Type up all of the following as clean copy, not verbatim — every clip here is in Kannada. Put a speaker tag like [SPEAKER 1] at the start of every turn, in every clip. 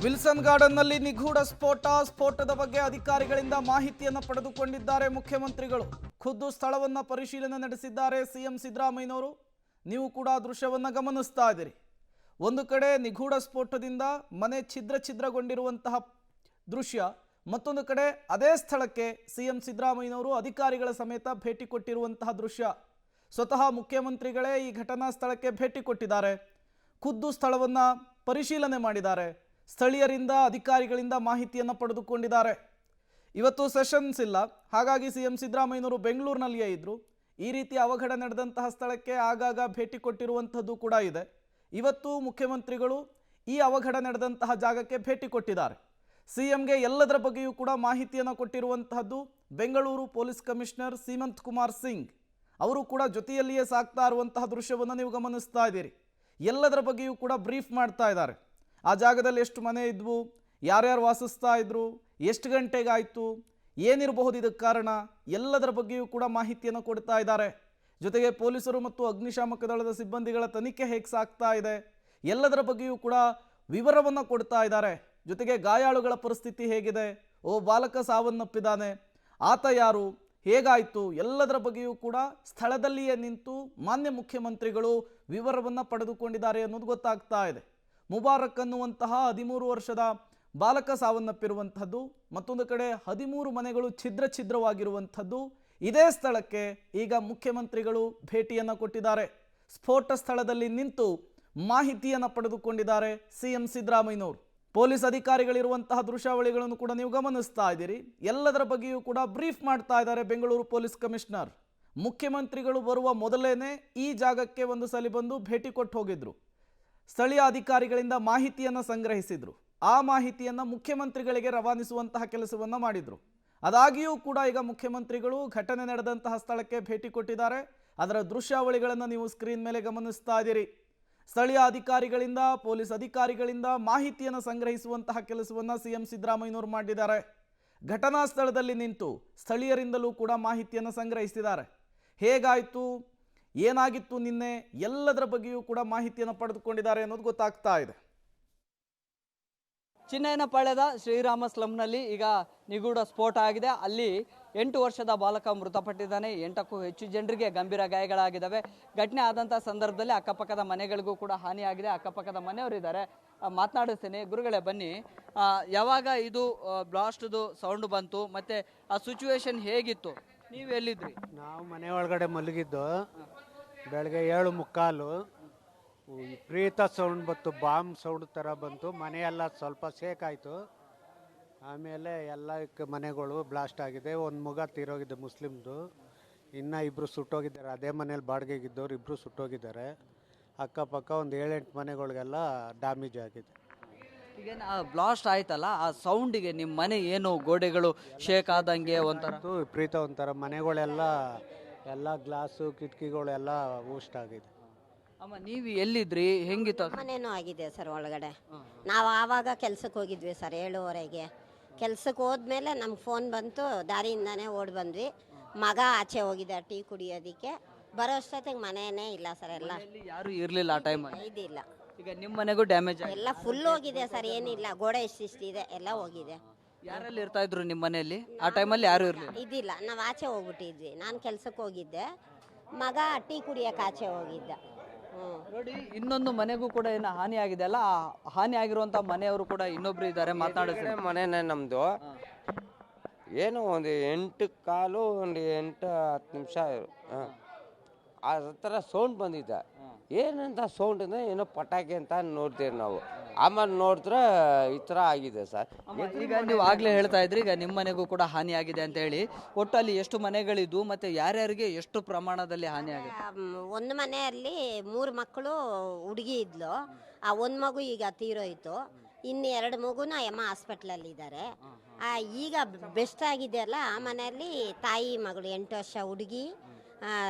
[SPEAKER 1] ವಿಲ್ಸನ್ ಗಾರ್ಡನ್ನಲ್ಲಿ ನಿಗೂಢ ಸ್ಫೋಟದ ಬಗ್ಗೆ ಅಧಿಕಾರಿಗಳಿಂದ ಮಾಹಿತಿಯನ್ನು ಪಡೆದುಕೊಂಡಿದ್ದಾರೆ ಮುಖ್ಯಮಂತ್ರಿಗಳು. ಖುದ್ದು ಸ್ಥಳವನ್ನು ಪರಿಶೀಲನೆ ನಡೆಸಿದ್ದಾರೆ ಸಿಎಂ ಸಿದ್ದರಾಮಯ್ಯನವರು. ನೀವು ಕೂಡ ದೃಶ್ಯವನ್ನು ಗಮನಿಸ್ತಾ ಇದ್ದೀರಿ. ಒಂದು ಕಡೆ ನಿಗೂಢ ಸ್ಫೋಟದಿಂದ ಮನೆ ಛಿದ್ರಗೊಂಡಿರುವಂತಹ ದೃಶ್ಯ, ಮತ್ತೊಂದು ಕಡೆ ಅದೇ ಸ್ಥಳಕ್ಕೆ ಸಿಎಂ ಸಿದ್ದರಾಮಯ್ಯನವರು ಅಧಿಕಾರಿಗಳ ಸಮೇತ ಭೇಟಿ ಕೊಟ್ಟಿರುವಂತಹ ದೃಶ್ಯ. ಸ್ವತಃ ಮುಖ್ಯಮಂತ್ರಿಗಳೇ ಈ ಘಟನಾ ಸ್ಥಳಕ್ಕೆ ಭೇಟಿ ಕೊಟ್ಟಿದ್ದಾರೆ. ಖುದ್ದು ಸ್ಥಳವನ್ನು ಪರಿಶೀಲನೆ ಮಾಡಿದ್ದಾರೆ. ಸ್ಥಳೀಯರಿಂದ ಅಧಿಕಾರಿಗಳಿಂದ ಮಾಹಿತಿಯನ್ನು ಪಡೆದುಕೊಂಡಿದ್ದಾರೆ. ಇವತ್ತು ಸೆಷನ್ಸ್ ಇಲ್ಲ, ಹಾಗಾಗಿ ಸಿಎಂ ಸಿದ್ದರಾಮಯ್ಯನವರು ಬೆಂಗಳೂರಿನಲ್ಲಿಯೇ ಇದ್ದರು. ಈ ರೀತಿ ಅವಘಡ ನಡೆದಂತಹ ಸ್ಥಳಕ್ಕೆ ಆಗಾಗ ಭೇಟಿ ಕೊಟ್ಟಿರುವಂಥದ್ದು ಕೂಡ ಇದೆ. ಇವತ್ತು ಮುಖ್ಯಮಂತ್ರಿಗಳು ಈ ಅವಘಡ ನಡೆದಂತಹ ಜಾಗಕ್ಕೆ ಭೇಟಿ ಕೊಟ್ಟಿದ್ದಾರೆ. ಸಿಎಂಗೆ ಎಲ್ಲದರ ಬಗ್ಗೆಯೂ ಕೂಡ ಮಾಹಿತಿಯನ್ನು ಕೊಟ್ಟಿರುವಂತಹದ್ದು ಬೆಂಗಳೂರು ಪೊಲೀಸ್ ಕಮಿಷನರ್ ಸೀಮಂತ್ ಕುಮಾರ್ ಸಿಂಗ್. ಅವರು ಕೂಡ ಜೊತೆಯಲ್ಲಿಯೇ ಸಾಕ್ತಾ ಇರುವಂತಹ ದೃಶ್ಯವನ್ನು ನೀವು ಗಮನಿಸ್ತಾ ಇದ್ದೀರಿ. ಎಲ್ಲದರ ಬಗ್ಗೆಯೂ ಕೂಡ ಬ್ರೀಫ್ ಮಾಡ್ತಾ ಇದ್ದಾರೆ. ಆ ಜಾಗದಲ್ಲಿ ಎಷ್ಟು ಮನೆ ಇದ್ವು, ಯಾರ್ಯಾರು ವಾಸಿಸ್ತಾ ಇದ್ರು, ಎಷ್ಟು ಗಂಟೆಗಾಯಿತು, ಏನಿರಬಹುದು ಇದಕ್ಕೆ ಕಾರಣ, ಎಲ್ಲದರ ಬಗ್ಗೆಯೂ ಕೂಡ ಮಾಹಿತಿಯನ್ನು ಕೊಡ್ತಾ ಇದ್ದಾರೆ. ಜೊತೆಗೆ ಪೊಲೀಸರು ಮತ್ತು ಅಗ್ನಿಶಾಮಕ ದಳದ ಸಿಬ್ಬಂದಿಗಳ ತನಿಖೆ ಹೇಗೆ ಸಾಗ್ತಾ ಇದೆ, ಎಲ್ಲದರ ಬಗ್ಗೆಯೂ ಕೂಡ ವಿವರವನ್ನು ಕೊಡ್ತಾ ಇದ್ದಾರೆ. ಜೊತೆಗೆ ಗಾಯಾಳುಗಳ ಪರಿಸ್ಥಿತಿ ಹೇಗಿದೆ, ಬಾಲಕ ಸಾವನ್ನಪ್ಪಿದ್ದಾನೆ, ಆತ ಯಾರು, ಹೇಗಾಯಿತು, ಎಲ್ಲದರ ಬಗ್ಗೆಯೂ ಕೂಡ ಸ್ಥಳದಲ್ಲಿಯೇ ನಿಂತು ಮಾನ್ಯ ಮುಖ್ಯಮಂತ್ರಿಗಳು ವಿವರವನ್ನು ಪಡೆದುಕೊಂಡಿದ್ದಾರೆ ಅನ್ನೋದು ಗೊತ್ತಾಗ್ತಾ ಇದೆ. ಮುಬಾರಕ್ ಅನ್ನುವಂತಹ 13 ವರ್ಷದ ಬಾಲಕ ಸಾವನ್ನಪ್ಪಿರುವಂಥದ್ದು, ಮತ್ತೊಂದು ಕಡೆ 13 ಮನೆಗಳು ಛಿದ್ರವಾಗಿರುವಂಥದ್ದು. ಇದೇ ಸ್ಥಳಕ್ಕೆ ಈಗ ಮುಖ್ಯಮಂತ್ರಿಗಳು ಭೇಟಿಯನ್ನು ಕೊಟ್ಟಿದ್ದಾರೆ. ಸ್ಫೋಟ ಸ್ಥಳದಲ್ಲಿ ನಿಂತು ಮಾಹಿತಿಯನ್ನು ಪಡೆದುಕೊಂಡಿದ್ದಾರೆ ಸಿಎಂ ಸಿದ್ದರಾಮಯ್ಯನವರು. ಪೊಲೀಸ್ ಅಧಿಕಾರಿಗಳಿರುವಂತಹ ದೃಶ್ಯಾವಳಿಗಳನ್ನು ಕೂಡ ನೀವು ಗಮನಿಸ್ತಾ ಇದ್ದೀರಿ. ಎಲ್ಲದರ ಬಗ್ಗೆಯೂ ಕೂಡ ಬ್ರೀಫ್ ಮಾಡ್ತಾ ಇದ್ದಾರೆ ಬೆಂಗಳೂರು ಪೊಲೀಸ್ ಕಮಿಷನರ್. ಮುಖ್ಯಮಂತ್ರಿಗಳು ಬರುವ ಮೊದಲೇನೆ ಈ ಜಾಗಕ್ಕೆ ಒಂದು ಸಲ ಬಂದು ಭೇಟಿ ಕೊಟ್ಟು ಹೋಗಿದ್ರು. ಸ್ಥಳೀಯ ಅಧಿಕಾರಿಗಳಿಂದ ಮಾಹಿತಿಯನ್ನು ಸಂಗ್ರಹಿಸಿದ್ರು. ಆ ಮಾಹಿತಿಯನ್ನು ಮುಖ್ಯಮಂತ್ರಿಗಳಿಗೆ ರವಾನಿಸುವಂತಹ ಕೆಲಸವನ್ನು ಮಾಡಿದ್ರು. ಅದಾಗಿಯೂ ಕೂಡ ಈಗ ಮುಖ್ಯಮಂತ್ರಿಗಳು ಘಟನೆ ನಡೆದಂತಹ ಸ್ಥಳಕ್ಕೆ ಭೇಟಿ ಕೊಟ್ಟಿದ್ದಾರೆ. ಅದರ ದೃಶ್ಯಾವಳಿಗಳನ್ನು ನೀವು ಸ್ಕ್ರೀನ್ ಮೇಲೆ ಗಮನಿಸ್ತಾ ಇದ್ದೀರಿ. ಸ್ಥಳೀಯ ಅಧಿಕಾರಿಗಳಿಂದ, ಪೊಲೀಸ್ ಅಧಿಕಾರಿಗಳಿಂದ ಮಾಹಿತಿಯನ್ನು ಸಂಗ್ರಹಿಸುವಂತಹ ಕೆಲಸವನ್ನು ಸಿಎಂ ಸಿದ್ದರಾಮಯ್ಯನವರು ಮಾಡಿದ್ದಾರೆ. ಘಟನಾ ಸ್ಥಳದಲ್ಲಿ ನಿಂತು ಸ್ಥಳೀಯರಿಂದಲೂ ಕೂಡ ಮಾಹಿತಿಯನ್ನು ಸಂಗ್ರಹಿಸಿದ್ದಾರೆ. ಹೇಗಾಯಿತು, ಏನಾಗಿತ್ತು ನಿನ್ನೆ, ಎಲ್ಲದರ ಬಗ್ಗೆಯೂ ಕೂಡ ಮಾಹಿತಿಯನ್ನು ಪಡೆದುಕೊಂಡಿದ್ದಾರೆ ಅನ್ನೋದು ಗೊತ್ತಾಗ್ತಾ ಇದೆ.
[SPEAKER 2] ಚಿನ್ನಯ್ಯನಪಾಳ್ಯದ ಶ್ರೀರಾಮ ಸ್ಲಂನಲ್ಲಿ ಈಗ ನಿಗೂಢ ಸ್ಫೋಟ ಆಗಿದೆ. ಅಲ್ಲಿ 8 ವರ್ಷದ ಬಾಲಕ ಮೃತಪಟ್ಟಿದ್ದಾನೆ. 8ಕ್ಕೂ ಹೆಚ್ಚು ಜನರಿಗೆ ಗಂಭೀರ ಗಾಯಗಳಾಗಿದ್ದಾವೆ. ಘಟನೆ ಆದಂಥ ಸಂದರ್ಭದಲ್ಲಿ ಅಕ್ಕಪಕ್ಕದ ಮನೆಗಳಿಗೂ ಕೂಡ ಹಾನಿಯಾಗಿದೆ. ಅಕ್ಕಪಕ್ಕದ ಮನೆಯವರಿದ್ದಾರೆ, ಮಾತನಾಡಿಸ್ತೀನಿ. ಗುರುಗಳೇ ಬನ್ನಿ, ಯಾವಾಗ ಇದು ಬ್ಲಾಸ್ಟ್ದು ಸೌಂಡ್ ಬಂತು ಮತ್ತು ಆ ಸಿಚುವೇಶನ್ ಹೇಗಿತ್ತು, ನೀವು ಎಲ್ಲಿದ್ರಿ?
[SPEAKER 3] ನಾವು ಮನೆ ಒಳಗಡೆ ಮಲಗಿದ್ದು. ಬೆಳಗ್ಗೆ 7:45 ವಿಪರೀತ ಸೌಂಡ್ ಬಂತು, ಬಾಂಬ್ ಸೌಂಡ್ ಥರ ಬಂತು. ಮನೆಯೆಲ್ಲ ಸ್ವಲ್ಪ ಶೇಕ್ ಆಯಿತು. ಆಮೇಲೆ ಎಲ್ಲ ಮನೆಗಳು ಬ್ಲಾಸ್ಟ್ ಆಗಿದೆ. ಒಂದು ಮಗ ತೀರೋಗಿದೆ ಮುಸ್ಲಿಮ್ದು, ಇನ್ನೂ 2 ಸುಟ್ಟೋಗಿದ್ದಾರೆ. ಅದೇ ಮನೇಲಿ ಬಾಡಿಗೆಗಿದ್ದವ್ರು 2 ಸುಟ್ಟೋಗಿದ್ದಾರೆ. ಅಕ್ಕಪಕ್ಕ ಒಂದು 7-8 ಮನೆಗಳಿಗೆಲ್ಲ ಡ್ಯಾಮೇಜ್ ಆಗಿದೆ.
[SPEAKER 2] ಈಗ ಬ್ಲಾಸ್ಟ್ ಆಯ್ತಲ್ಲ, ಆ ಸೌಂಡಿಗೆ ನಿಮ್ಮ ಮನೆ ಏನು ಗೋಡೆಗಳು ಶೇಕ್ ಆದಂಗೆ ಒಂಥರ
[SPEAKER 3] ವಿಪರೀತ ಒಂಥರ ಮನೆಗಳೆಲ್ಲ ಎಲ್ಲ ಗ್ಲಾಸು ಕಿಟಕಿಗಳೆಲ್ಲ ಊಸ್ಟ್ ಆಗಿದೆ.
[SPEAKER 2] ಅಮ್ಮ ನೀವು ಎಲ್ಲಿದ್ರಿ, ಹೆಂಗಿತ್ತು?
[SPEAKER 4] ಮನೇನೂ ಆಗಿದೆ ಸರ್ ಒಳಗಡೆ. ನಾವು ಆವಾಗ ಕೆಲ್ಸಕ್ಕೆ ಹೋಗಿದ್ವಿ ಸರ್ 7:30ಗೆ. ಕೆಲ್ಸಕ್ಕೆ ಹೋದ್ಮೇಲೆ ನಮ್ಗೆ ಫೋನ್ ಬಂತು, ದಾರಿಯಿಂದಾನೇ ಓಡಿ ಬಂದ್ವಿ. ಮಗ ಆಚೆ ಹೋಗಿದ್ದ ಟೀ ಕುಡಿಯೋದಕ್ಕೆ, ಬರೋ ಅಷ್ಟೊತ್ತಿಗೆ ಮನೆಯೇ ಇಲ್ಲ ಸರ್. ಎಲ್ಲ
[SPEAKER 2] ಯಾರು ಇರಲಿಲ್ಲ ಆ ಟೈಮಲ್ಲಿ?
[SPEAKER 4] ಇದಿಲ್ಲ.
[SPEAKER 2] ಈಗ ನಿಮ್ಮ ಮನೆಗೂ ಡ್ಯಾಮೇಜ್
[SPEAKER 4] ಎಲ್ಲ ಫುಲ್ ಹೋಗಿದೆ ಸರ್, ಏನಿಲ್ಲ, ಗೋಡೆ ಇಷ್ಟಿದೆ ಎಲ್ಲ ಹೋಗಿದೆ.
[SPEAKER 2] ಯಾರೆಲ್ಲ ಇರ್ತಾ ಇದ್ರು ನಿಮ್ಮ ಮನೆಯಲ್ಲಿ ಆ ಟೈಮಲ್ಲಿ? ಯಾರು ಇರಲಿಲ್ಲ.
[SPEAKER 4] ಇದಿಲ್ಲ, ನಾವು ಆಚೆ ಹೋಗ್ಬಿಟ್ಟಿದ್ವಿ. ನಾನು ಕೆಲ್ಸಕ್ಕೆ ಹೋಗಿದ್ದೆ, ಮಗ ಟೀ ಕುಡಿಯೋಕೆ ಆಚೆ ಹೋಗಿದ್ದ.
[SPEAKER 2] ನೋಡಿ, ಇನ್ನೊಂದು ಮನೆಗೂ ಕೂಡ ಏನು ಹಾನಿ ಆಗಿದೆ ಅಲ್ಲ, ಆ ಹಾನಿ ಆಗಿರುವಂತ ಮನೆಯವರು ಕೂಡ ಇನ್ನೊಬ್ರು ಇದ್ದಾರೆ, ಮಾತನಾಡಿದ್ರೆ.
[SPEAKER 5] ಮನೆನೇ ನಮ್ಮದು. ಏನು ಒಂದು 8 ಕಾಲು ಒಂದು 8-10 ನಿಮಿಷ ಆ ಥರ ಸೌಂಡ್ ಬಂದಿದ್ದೆ. ಏನಂತ ಸೌಂಡ್ ಅಂದರೆ ಏನೋ ಪಟಾಕಿ ಅಂತ ನೋಡ್ತೀವಿ ನಾವು. ಆಮೇಲೆ ನೋಡಿದ್ರೆ ಈ ಥರ ಆಗಿದೆ ಸರ್.
[SPEAKER 2] ಈಗ ನೀವು ಆಗಲೇ ಹೇಳ್ತಾ ಇದ್ರಿ, ಈಗ ನಿಮ್ಮ ಮನೆಗೂ ಕೂಡ ಹಾನಿ ಆಗಿದೆ ಅಂತ ಹೇಳಿ. ಒಟ್ಟು ಅಲ್ಲಿ ಎಷ್ಟು ಮನೆಗಳಿದ್ವು ಮತ್ತು ಯಾರ್ಯಾರಿಗೆ ಎಷ್ಟು ಪ್ರಮಾಣದಲ್ಲಿ ಹಾನಿ ಆಗಿದೆ?
[SPEAKER 4] ಒಂದು ಮನೆಯಲ್ಲಿ 3 ಮಕ್ಕಳು, ಹುಡುಗಿ ಇದ್ಲು. ಆ ಒಂದು ಮಗು ಈಗ ತೀರೋಯ್ತು. ಇನ್ನು 2 ಮಗುನ ಎಮ್ಮ ಹಾಸ್ಪಿಟ್ಲಲ್ಲಿ ಇದ್ದಾರೆ. ಈಗ ಬೆಸ್ಟ್ ಆಗಿದೆಯಲ್ಲ, ಆ ಮನೆಯಲ್ಲಿ ತಾಯಿ ಮಗಳು 8 ವರ್ಷ ಹುಡುಗಿ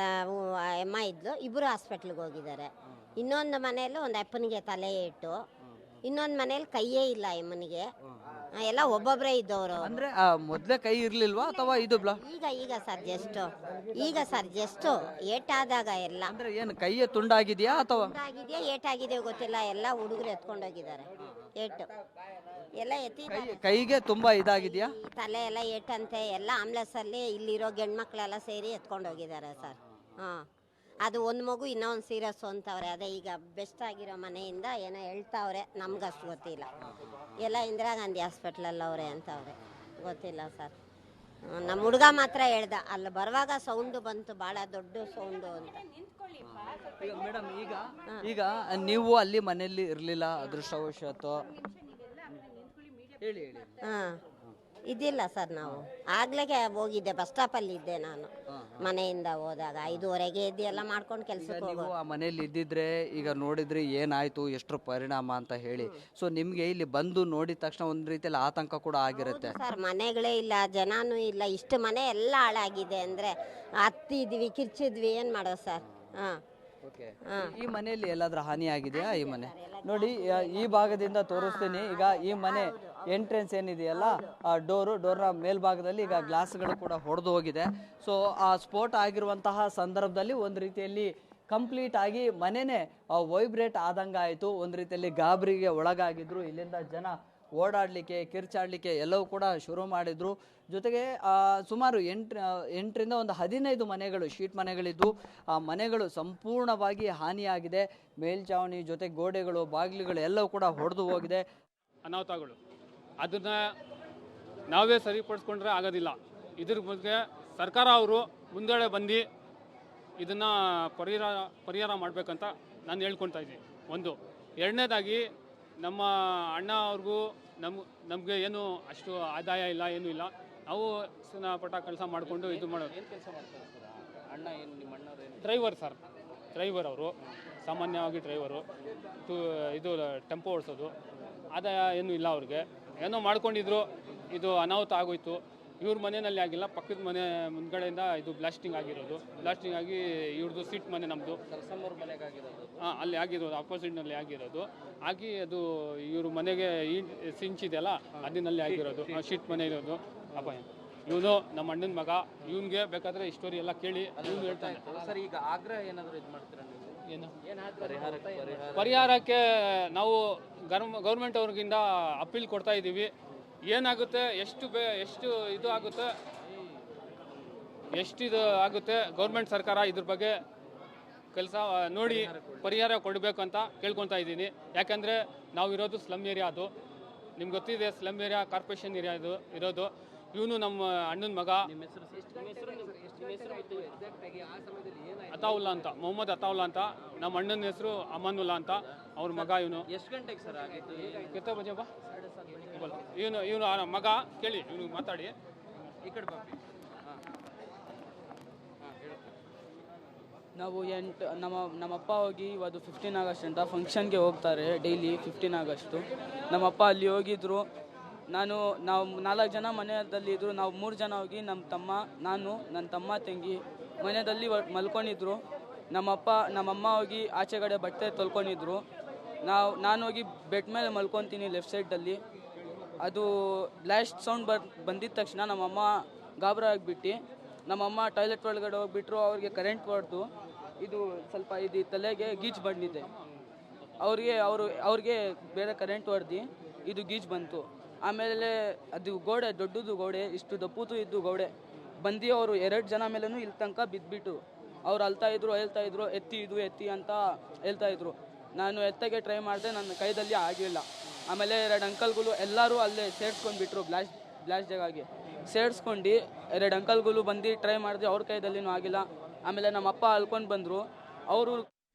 [SPEAKER 4] ಎಮ್ಮ ಇದ್ಲು, 2 ಹಾಸ್ಪಿಟ್ಲಿಗೆ ಹೋಗಿದ್ದಾರೆ. ಇನ್ನೊಂದು ಮನೆಯಲ್ಲೂ ಒಂದು ಅಪ್ಪನಿಗೆ ತಲೆ ಏಟು, ಇನ್ನೊಂದು ಮನೇಲಿ ಕೈಯೇ ಇಲ್ಲ ಎಮ್ಮನಿಗೆ. ಎಲ್ಲ ಒಬ್ಬೊಬ್ಬರೇ ಇದ್ದವರು.
[SPEAKER 2] ಅಂದ್ರೆ ಮೊದಲೇ ಕೈ ಇರ್ಲಿಲ್ವಾ ಅಥವಾ ಇದು
[SPEAKER 4] ಈಗ ಸರ್ ಜಸ್ಟ್ ಏಟಾದಾಗ ಎಲ್ಲ
[SPEAKER 2] ಅಂದ್ರೆ ಏನು ಕೈಯೇ ತುಂಡಾಗಿದೆಯಾ ಅಥವಾ
[SPEAKER 4] ಏಟಾಗಿದೆ ಗೊತ್ತಿಲ್ಲ. ಎಲ್ಲ ಹುಡುಗರು ಎತ್ಕೊಂಡೋಗಿದ್ದಾರೆ. ಎಲ್ಲ ಎತ್ತಿದ್ದಾರೆ.
[SPEAKER 2] ಕೈಗೆ ತುಂಬಾ ಇದಾಗಿದೆಯಾ?
[SPEAKER 4] ಈ ತಲೆ ಎಲ್ಲ ಏಟಂತೆ ಎಲ್ಲ ಆಂಬ್ಲೆನ್ಸಲ್ಲಿ ಇಲ್ಲಿರೋ ಗಂಡ್ಮಕ್ಳೆಲ್ಲ ಸೇರಿ ಎತ್ಕೊಂಡು ಹೋಗಿದ್ದಾರೆ ಸರ್. ಹಾಂ, ಅದು ಒಂದು ಮಗು ಇನ್ನೊಂದು ಸೀರಿಯಸ್ಸು ಅಂತವ್ರೆ. ಅದೇ ಈಗ ಬೆಸ್ಟ್ ಆಗಿರೋ ಮನೆಯಿಂದ ಏನೋ ಹೇಳ್ತಾವ್ರೆ, ನಮ್ಗಷ್ಟು ಗೊತ್ತಿಲ್ಲ. ಎಲ್ಲ ಇಂದಿರಾ ಗಾಂಧಿ ಹಾಸ್ಪಿಟ್ಲಲ್ಲಿ ಅವ್ರೆ ಅಂತವ್ರೆ, ಗೊತ್ತಿಲ್ಲ ಸರ್. ನಮ್ಮ ಹುಡುಗ ಮಾತ್ರ ಹೇಳ್ದ, ಅಲ್ಲಿ ಬರುವಾಗ ಸೌಂಡು ಬಂತು, ಭಾಳ ದೊಡ್ಡ ಸೌಂಡು ಅಂತ.
[SPEAKER 2] ಮೇಡಮ್, ಈಗ ನೀವು ಅಲ್ಲಿ ಮನೆಯಲ್ಲಿ ಇರಲಿಲ್ಲ ಅದೃಷ್ಟವಶಾತ್ತು. ಹೇಳಿ ಹೇಳಿ.
[SPEAKER 4] ಹಾಂ, ಇದ್ದಿಲ್ಲ ಸರ್. ನಾವು ಆಗ್ಲೇ ಹೋಗಿದ್ದೆ, ಬಸ್ ಸ್ಟಾಪಲ್ಲಿ ಇದ್ದೆ ನಾನು ಮನೆಯಿಂದ ಹೋದಾಗ. 5:30ಗೆ ಎದ್ದು ಎಲ್ಲ ಮಾಡ್ಕೊಂಡು ಕೆಲ್ಸಕ್ಕೆ
[SPEAKER 2] ನೀವು
[SPEAKER 4] ಹೋಗೋದು.
[SPEAKER 2] ಆ ಮನೇಲಿ ಇದ್ದಿದ್ರೆ ಈಗ ನೋಡಿದ್ರಿ ಏನಾಯ್ತು, ಎಷ್ಟರ ಪರಿಣಾಮ ಅಂತ ಹೇಳಿ. ಸೊ ನಿಮ್ಗೆ ಇಲ್ಲಿ ಬಂದು ನೋಡಿದ ತಕ್ಷಣ ಒಂದ್ ರೀತಿಯಲ್ಲಿ ಆತಂಕ ಕೂಡ ಆಗಿರುತ್ತೆ
[SPEAKER 4] ಸರ್. ಮನೆಗಳೇ ಇಲ್ಲ, ಜನನೂ ಇಲ್ಲ, ಇಷ್ಟು ಮನೆ ಎಲ್ಲ ಹಾಳಾಗಿದೆ. ಅಂದರೆ ಹತ್ತಿದ್ವಿ, ಕಿರ್ಚಿದ್ವಿ, ಏನು ಮಾಡೋದು ಸರ್. ಹಾಂ,
[SPEAKER 2] ಈ ಮನೆಯಲ್ಲಿ ಎಲ್ಲಾದ್ರೂ ಹಾನಿ ಆಗಿದೆಯಾ? ಈ ಮನೆ ನೋಡಿ, ಈ ಭಾಗದಿಂದ ತೋರಿಸ್ತೀನಿ. ಈಗ ಈ ಮನೆ ಎಂಟ್ರೆನ್ಸ್ ಏನಿದೆಯಲ್ಲ, ಆ ಡೋರ್ನ ಮೇಲ್ಭಾಗದಲ್ಲಿ ಈಗ ಗ್ಲಾಸ್ಗಳು ಕೂಡ ಹೊಡೆದು ಹೋಗಿದೆ. ಸೊ ಆ ಸ್ಫೋಟ ಆಗಿರುವಂತಹ ಸಂದರ್ಭದಲ್ಲಿ ಒಂದು ರೀತಿಯಲ್ಲಿ ಕಂಪ್ಲೀಟ್ ಆಗಿ ಮನೆನೇ ವೈಬ್ರೇಟ್ ಆದಂಗೆ ಆಯಿತು. ಒಂದು ರೀತಿಯಲ್ಲಿ ಗಾಬರಿಗೆ ಒಳಗಾಗಿದ್ರು. ಇಲ್ಲಿಂದ ಜನ ಓಡಾಡಲಿಕ್ಕೆ, ಕಿರ್ಚಾಡಲಿಕ್ಕೆ ಎಲ್ಲವೂ ಕೂಡ ಶುರು ಮಾಡಿದ್ರು. ಜೊತೆಗೆ ಸುಮಾರು 8ರಿಂದ ಒಂದು 15 ಮನೆಗಳು, ಶೀಟ್ ಮನೆಗಳಿದ್ದು, ಆ ಮನೆಗಳು ಸಂಪೂರ್ಣವಾಗಿ ಹಾನಿಯಾಗಿದೆ. ಮೇಲ್ಚಾವಣಿ ಜೊತೆ ಗೋಡೆಗಳು, ಬಾಗಿಲುಗಳು ಎಲ್ಲವೂ ಕೂಡ ಹೊಡೆದು ಹೋಗಿದೆ.
[SPEAKER 6] ಅನಾಹುತಗಳು ಅದನ್ನು ನಾವೇ ಸರಿಪಡಿಸ್ಕೊಂಡ್ರೆ ಆಗೋದಿಲ್ಲ. ಇದ್ರ ಬಗ್ಗೆ ಸರ್ಕಾರ ಅವರು ಮುಂದೆಡೆ ಬಂದು ಇದನ್ನು ಪರಿಹಾರ ಮಾಡಬೇಕಂತ ನಾನು ಹೇಳ್ಕೊತಾ ಇದ್ದೀನಿ. ಒಂದು. ಎರಡನೇದಾಗಿ ನಮ್ಮ ಅಣ್ಣ ಅವ್ರಿಗೂ ನಮಗೆ ಏನು ಅಷ್ಟು ಆದಾಯ ಇಲ್ಲ, ಏನೂ ಇಲ್ಲ. ನಾವು ಸಣ್ಣ ಪುಟ್ಟ ಕೆಲಸ ಮಾಡಿಕೊಂಡು ಇದು ಮಾಡೋದು. ಏನು ಕೆಲಸ ಮಾಡ್ತಾರೆ ಅಣ್ಣ? ಏನು ನಿಮ್ಮ ಅಣ್ಣ? ಡ್ರೈವರ್ ಸರ್, ಡ್ರೈವರ್ ಅವರು. ಸಾಮಾನ್ಯವಾಗಿ ಡ್ರೈವರು. ಇದು ಟೆಂಪೋ ಓಡಿಸೋದು. ಆದಾಯ ಏನೂ ಇಲ್ಲ ಅವ್ರಿಗೆ. ಏನೋ ಮಾಡ್ಕೊಂಡಿದ್ರು, ಇದು ಅನಾಹುತ ಆಗೋಯ್ತು. ಇವ್ರ ಮನೆಯಲ್ಲಿ ಆಗಿಲ್ಲ, ಪಕ್ಕದ ಮನೆ ಮುಂದ್ಗಡೆಯಿಂದ ಇದು ಬ್ಲಾಸ್ಟಿಂಗ್ ಆಗಿರೋದು. ಬ್ಲಾಸ್ಟಿಂಗ್ ಆಗಿ ಇವ್ರದ್ದು ಸೀಟ್ ಮನೆ, ನಮ್ಮದು ಹಾಂ, ಅಲ್ಲಿ ಆಗಿರೋದು, ಆಪೋಸಿಟ್ನಲ್ಲಿ ಆಗಿರೋದು. ಆಗಿ ಅದು ಇವ್ರ ಮನೆಗೆ ಸಿಂಚಿದೆಯಲ್ಲ, ಅದನ್ನಲ್ಲಿ ಆಗಿರೋದು. ಶೀಟ್ ಮನೆ ಇರೋದು. ಅಪ್ಪ, ಇವನು ನಮ್ಮ ಅಣ್ಣನ ಮಗ. ಇವನಿಗೆ ಬೇಕಾದರೆ ಈ ಸ್ಟೋರಿ ಎಲ್ಲ ಕೇಳಿ ಇವನು ಹೇಳ್ತಾನೆ.
[SPEAKER 2] ಸರ್, ಈಗ ಆಗ್ರಹ ಏನಾದರೂ ಇದು ಮಾಡ್ತೀರಾ ನೀವು?
[SPEAKER 6] ಏನು ಪರಿಹಾರಕ್ಕೆ ನಾವು ಗೌರ್ಮೆಂಟ್ ಅವ್ರಿಗಿಂದ ಅಪೀಲ್ ಕೊಡ್ತಾ ಇದ್ದೀವಿ. ಏನಾಗುತ್ತೆ, ಎಷ್ಟು ಇದು ಆಗುತ್ತೆ, ಎಷ್ಟಿದು ಆಗುತ್ತೆ, ಗೌರ್ಮೆಂಟ್ ಸರ್ಕಾರ ಇದ್ರ ಬಗ್ಗೆ ಕೆಲಸ ನೋಡಿ ಪರಿಹಾರ ಕೊಡಬೇಕು ಅಂತ ಕೇಳ್ಕೊತಾ ಇದ್ದೀನಿ. ಯಾಕಂದರೆ ನಾವು ಇರೋದು ಸ್ಲಮ್ ಏರಿಯಾ. ಅದು ನಿಮ್ಗೆ ಗೊತ್ತಿದೆ, ಸ್ಲಮ್ ಏರಿಯಾ, ಕಾರ್ಪೊರೇಷನ್ ಏರಿಯಾ ಇದು ಇರೋದು. ಇವನು ನಮ್ಮ ಅಣ್ಣನ ಮಗ. ಅತಾವುಲ್ಲಾ ಅಂತ, ಮೊಹಮ್ಮದ್ ಅತಾವುಲ್ಲಾ ಅಂತ. ನಮ್ಮ ಅಣ್ಣನ ಹೆಸರು ಅಮಾನುಲ್ಲಾ ಅಂತ. ಅವ್ರ ಮಗ ಇವನು.
[SPEAKER 2] ಎಷ್ಟು ಗಂಟೆಗೆ ಸರ್ ಆಗಿತ್ತು?
[SPEAKER 6] ಕೆತ್ತ ಬಜೆ ಬಾ. ಇವನು ಮಗ. ಕೇಳಿ, ಇವನು ಮಾತಾಡಿ.
[SPEAKER 2] ಈ ಕಡೆ ಬಾ.
[SPEAKER 7] ನಾವು ನಮ್ಮಪ್ಪ ಹೋಗಿ ಇವತ್ತು 15 ಆಗಸ್ಟ್ ಅಂತ ಫಂಕ್ಷನ್ಗೆ ಹೋಗ್ತಾರೆ ಡೈಲಿ. 15 ಆಗಸ್ಟು ನಮ್ಮಪ್ಪ ಅಲ್ಲಿ ಹೋಗಿದ್ರು. ನಾವು 4 ಜನ ಮನೆಯಲ್ಲಿ ಇದ್ದರು. ನಾವು 3 ಜನ ಹೋಗಿ, ನಮ್ಮ ತಮ್ಮ, ನಾನು, ನನ್ನ ತಮ್ಮ, ತಂಗಿ ಮನೆಯಲ್ಲಿ ಮಲ್ಕೊಂಡಿದ್ರು. ನಮ್ಮಮ್ಮ ಹೋಗಿ ಆಚೆಗಡೆ ಬಟ್ಟೆ ತೊಳ್ಕೊಂಡಿದ್ರು. ನಾನು ಹೋಗಿ ಬೆಡ್ ಮೇಲೆ ಮಲ್ಕೊತೀನಿ ಲೆಫ್ಟ್ ಸೈಡಲ್ಲಿ. ಅದು ಬ್ಲಾಸ್ಟ್ ಸೌಂಡ್ ಬಂದಿದ್ದ ತಕ್ಷಣ ನಮ್ಮಮ್ಮ ಗಾಬರಿ ಆಗಿಬಿಟ್ಟು ನಮ್ಮಮ್ಮ ಟಾಯ್ಲೆಟ್ ಒಳಗಡೆ ಹೋಗ್ಬಿಟ್ರು. ಅವ್ರಿಗೆ ಕರೆಂಟ್ ಹೊಡೆದು ಇದು ಸ್ವಲ್ಪ ಇದು ತಲೆಗೆ ಗೀಚ್ ಬಂದಿದೆ. ಅವ್ರಿಗೆ ಬೇರೆ ಕರೆಂಟ್ ಹೊಡೆದು ಇದು ಗೀಚ್ ಬಂತು. ಆಮೇಲೆ ಅದು ಗೋಡೆ, ದೊಡ್ಡದು ಗೋಡೆ, ಇಷ್ಟು ದಪ್ಪುತು ಇದ್ದು ಗೋಡೆ ಬಂದು ಅವರು 2 ಜನ ಮೇಲೂ ಇಲ್ಲಿ ತನಕ ಬಿದ್ದುಬಿಟ್ಟು ಅವ್ರು ಹೇಳ್ತಾ ಇದ್ರು ಎತ್ತಿ ಅಂತ ಹೇಳ್ತಾ ಇದ್ರು. ನಾನು ಎತ್ತಗೆ ಟ್ರೈ ಮಾಡಿದೆ, ನನ್ನ ಕೈದಲ್ಲಿ ಆಗಿಲ್ಲ. ಆಮೇಲೆ 2 ಅಂಕಲ್ಗಳು ಎಲ್ಲರೂ ಅಲ್ಲೇ ಸೇರಿಸ್ಕೊಂಡ್ಬಿಟ್ರು. ಬ್ಲಾಸ್ಟ್ ಜಾಗಾಗೆ ಸೇರಿಸ್ಕೊಂಡು 2 ಅಂಕಲ್ಗಳು ಬಂದು ಟ್ರೈ ಮಾಡಿದೆ, ಅವ್ರ ಕೈದಲ್ಲಿನೂ ಆಗಿಲ್ಲ. ಆಮೇಲೆ ನಮ್ಮಪ್ಪ ಅಲ್ಕೊಂಡು ಬಂದರು. ಅವರು